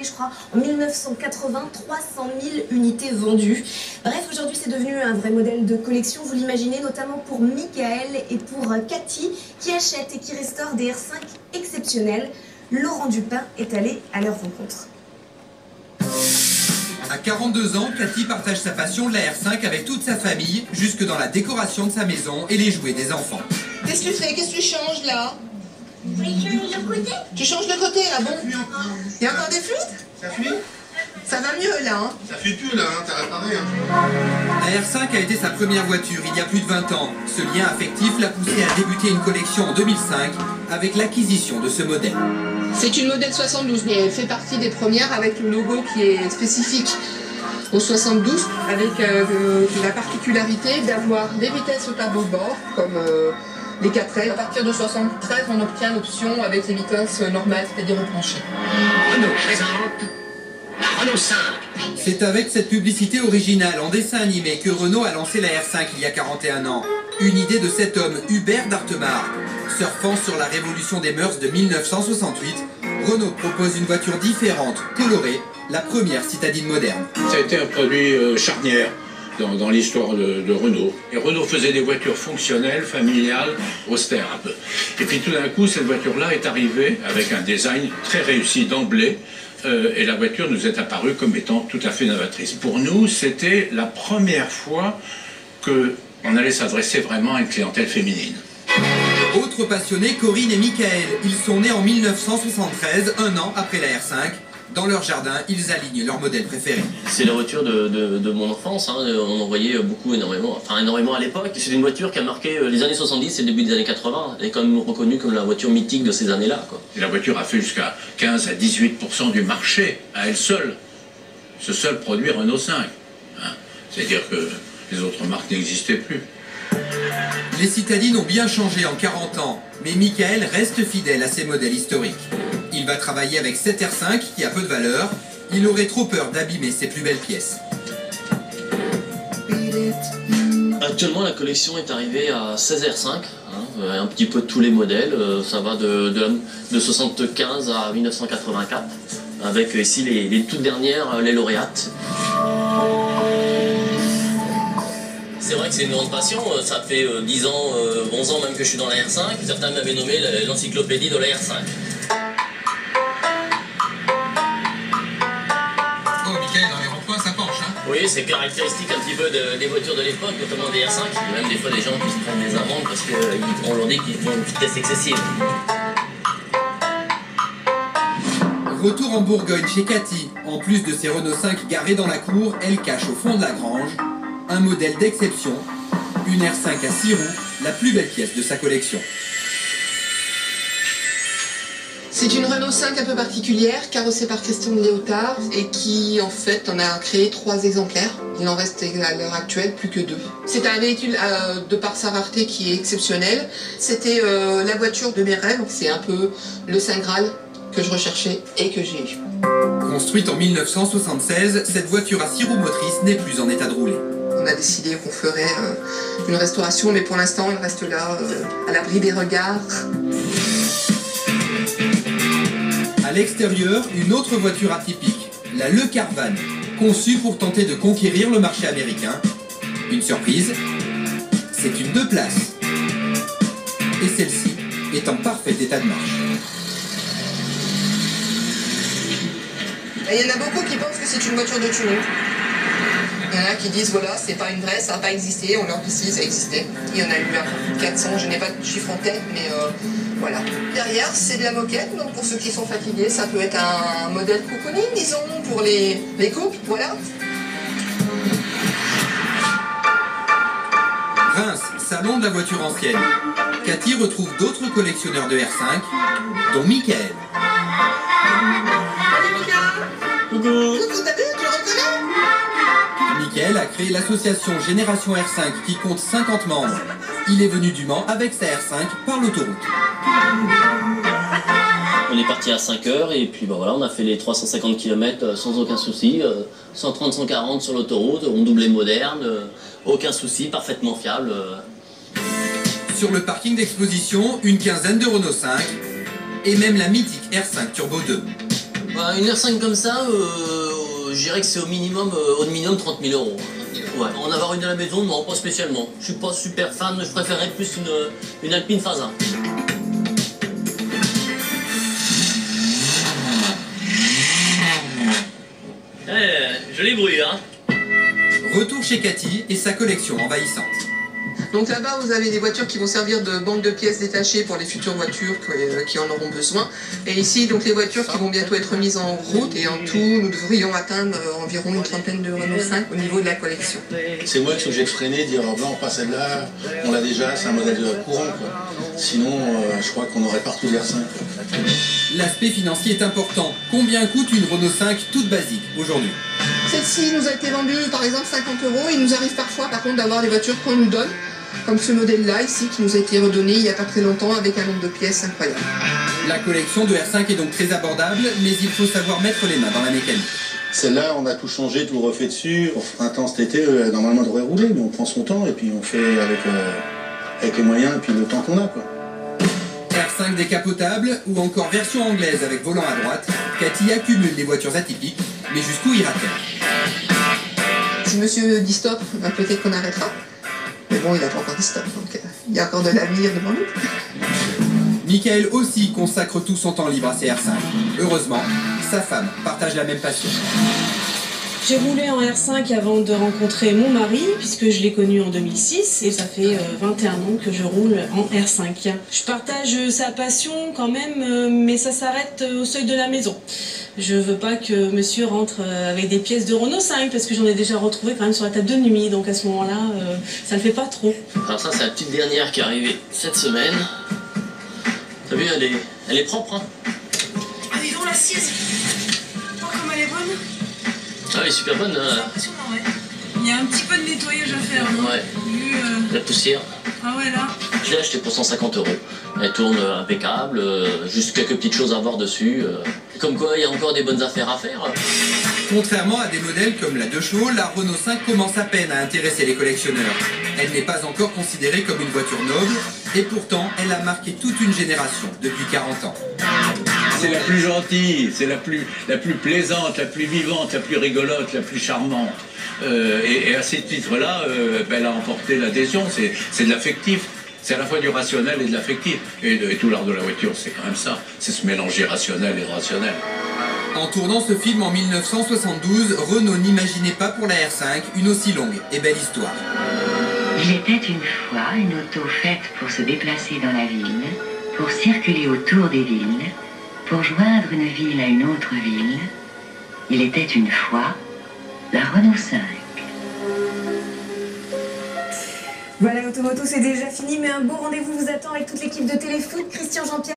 je crois, en 1980, 300 000 unités vendues. Bref, aujourd'hui, c'est devenu un vrai modèle de collection, vous l'imaginez, notamment pour Michael et pour Cathy, qui achètent et qui restaurent des R5 exceptionnels. Laurent Dupin est allé à leur rencontre. À 42 ans, Cathy partage sa passion de la R5 avec toute sa famille, jusque dans la décoration de sa maison et les jouets des enfants. Qu'est-ce que tu fais? Qu'est-ce que tu changes là? Je change le côté. Tu changes le côté là, bon? Il y a encore des fuites? Ça fuit? Ça va mieux là, hein? Ça fuit plus là, hein, t'as réparé. Hein. La R5 a été sa première voiture il y a plus de 20 ans. Ce lien affectif l'a poussé à débuter une collection en 2005 avec l'acquisition de ce modèle. C'est une modèle 72, mais elle fait partie des premières avec le logo qui est spécifique au 72, avec la particularité d'avoir des vitesses au tableau de bord, comme les 4L. À partir de 73, on obtient l'option avec les vitesses normales, c'est-à-dire au plancher. Renault présente la Renault 5. C'est avec cette publicité originale en dessin animé que Renault a lancé la R5 il y a 41 ans. Une idée de cet homme, Hubert d'Artemar. Surfant sur la révolution des mœurs de 1968, Renault propose une voiture différente, colorée, la première citadine moderne. Ça a été un produit charnière dans l'histoire de Renault. Et Renault faisait des voitures fonctionnelles, familiales, austères un peu. Et puis tout d'un coup, cette voiture-là est arrivée avec un design très réussi d'emblée. Et la voiture nous est apparue comme étant tout à fait novatrice. Pour nous, c'était la première fois qu'on allait s'adresser vraiment à une clientèle féminine. Autres passionnés, Corinne et Michael. Ils sont nés en 1973, un an après la R5. Dans leur jardin, ils alignent leur modèle préféré. C'est la voiture de mon enfance, hein. On en voyait énormément à l'époque. C'est une voiture qui a marqué les années 70 et le début des années 80. Elle est quand même reconnue comme la voiture mythique de ces années-là, quoi. Et la voiture a fait jusqu'à 15 à 18% du marché à elle seule. Ce seul produit Renault 5. Hein. C'est-à-dire que les autres marques n'existaient plus. Les citadines ont bien changé en 40 ans, mais Michael reste fidèle à ses modèles historiques. Il va travailler avec cette R5 qui a peu de valeur. Il aurait trop peur d'abîmer ses plus belles pièces. Actuellement, la collection est arrivée à 16 R5, hein, un petit peu de tous les modèles. Ça va de 75 à 1984, avec ici les toutes dernières, les lauréates. C'est vrai que c'est une grande passion, ça fait 10 ans, 11 ans même que je suis dans la R5. Certains m'avaient nommé l'encyclopédie de la R5. Oh, Michael, dans les ronds-points, ça penche, hein? Oui, c'est caractéristique un petit peu des voitures de l'époque, notamment des R5. Il y a même des fois des gens qui se prennent des amendes parce qu'on leur dit qu'ils font une vitesse excessive. Retour en Bourgogne chez Cathy. En plus de ses Renault 5 garés dans la cour, elle cache au fond de la grange un modèle d'exception, une R5 à 6 roues, la plus belle pièce de sa collection. C'est une Renault 5 un peu particulière, carrossée par Christian Léotard, et qui en fait en a créé 3 exemplaires. Il en reste à l'heure actuelle plus que 2. C'est un véhicule de par sa rareté qui est exceptionnel. C'était la voiture de mes rêves, c'est un peu le Saint Graal que je recherchais et que j'ai eu. Construite en 1976, cette voiture à 6 roues motrices n'est plus en état de rouler. On a décidé qu'on ferait une restauration, mais pour l'instant, il reste là, à l'abri des regards. À l'extérieur, une autre voiture atypique, la Le Carvan, conçue pour tenter de conquérir le marché américain. Une surprise, c'est une 2 places. Et celle-ci est en parfait état de marche. Il y en a beaucoup qui pensent que c'est une voiture de tuning. Il y en a qui disent voilà, c'est pas une vraie, ça n'a pas existé. On leur dit si, ça existait. Il y en a eu un 400, je n'ai pas de chiffre en tête, mais voilà. Derrière, c'est de la moquette, donc pour ceux qui sont fatigués, ça peut être un modèle cocooning, disons, pour les couples, voilà. Reims, salon de la voiture ancienne. Cathy retrouve d'autres collectionneurs de R5, dont Michael. Coucou, t'as vu, tu le reconnais? Michael a créé l'association Génération R5 qui compte 50 membres. Il est venu du Mans avec sa R5 par l'autoroute. On est parti à 5 heures et puis voilà, on a fait les 350 km sans aucun souci. 130-140 sur l'autoroute, on doublait moderne, aucun souci, parfaitement fiable. Sur le parking d'exposition, une quinzaine de Renault 5 et même la mythique R5 Turbo 2. Une R5 comme ça, je dirais que c'est au minimum 30 000 euros. Ouais. En avoir une à la maison, non, pas spécialement. Je suis pas super fan, je préférerais plus une Alpine Fasa. Joli bruit, hein. Retour chez Cathy et sa collection envahissante. Donc là-bas, vous avez des voitures qui vont servir de banque de pièces détachées pour les futures voitures qui en auront besoin. Et ici, donc les voitures qui vont bientôt être mises en route. Et en tout, nous devrions atteindre environ une trentaine de Renault 5 au niveau de la collection. C'est moi qui suis obligé de freiner, dire non, pas celle-là, on l'a déjà, c'est un modèle courant, quoi. Sinon, je crois qu'on aurait partout des R5. L'aspect financier est important. Combien coûte une Renault 5 toute basique aujourd'hui? Celle-ci nous a été vendue par exemple 50 €. Il nous arrive parfois par contre d'avoir des voitures qu'on nous donne, comme ce modèle-là ici qui nous a été redonné il n'y a pas très longtemps avec un nombre de pièces incroyable. La collection de R5 est donc très abordable, mais il faut savoir mettre les mains dans la mécanique. Celle-là, on a tout changé, tout refait dessus. Au printemps cet été, normalement, on devrait rouler, mais on prend son temps et puis on fait avec les moyens et puis le temps qu'on a, quoi. R5 décapotable ou encore version anglaise avec volant à droite, Cathy accumule les voitures atypiques, mais jusqu'où ira-t-elle? Si monsieur dit stop, peut-être qu'on arrêtera. Mais bon, il n'a pas encore dit stop, donc il y a encore de l'avenir devant nous. Michael aussi consacre tout son temps libre à ses R5. Heureusement, sa femme partage la même passion. J'ai roulé en R5 avant de rencontrer mon mari, puisque je l'ai connu en 2006, et ça fait 21 ans que je roule en R5. Je partage sa passion quand même, mais ça s'arrête au seuil de la maison. Je veux pas que monsieur rentre avec des pièces de Renault 5, parce que j'en ai déjà retrouvé quand même sur la table de nuit, donc à ce moment-là, ça ne fait pas trop. Alors ça, c'est la petite dernière qui est arrivée cette semaine. T'as vu, elle est propre, hein. Ah, dis donc, l'assiette. Oh, comme elle est bonne. Ah, elle est super bonne. C'est impressionnant, ouais. Il y a un petit peu de nettoyage à faire. Hein. Ouais. La poussière. Ah ouais, là. Je l'ai acheté pour 150 €. Elle tourne impeccable, juste quelques petites choses à voir dessus. Comme quoi, il y a encore des bonnes affaires à faire. Contrairement à des modèles comme la Dechaux, la Renault 5 commence à peine à intéresser les collectionneurs. Elle n'est pas encore considérée comme une voiture noble, et pourtant, elle a marqué toute une génération depuis 40 ans. C'est la plus gentille, c'est la plus plaisante, la plus vivante, la plus rigolote, la plus charmante. Et à ces titres-là, elle a emporté l'adhésion, c'est de l'affectif. C'est à la fois du rationnel et de l'affectif. Et tout l'art de la voiture, c'est quand même ça. C'est se mélanger rationnel et rationnel. En tournant ce film en 1972, Renault n'imaginait pas pour la R5 une aussi longue et belle histoire. Il était une fois une auto faite pour se déplacer dans la ville, pour circuler autour des villes, pour joindre une ville à une autre ville. Il était une fois la Renault 5. Voilà, Automoto, c'est déjà fini, mais un beau rendez-vous vous attend avec toute l'équipe de Téléfoot, Christian, Jean-Pierre.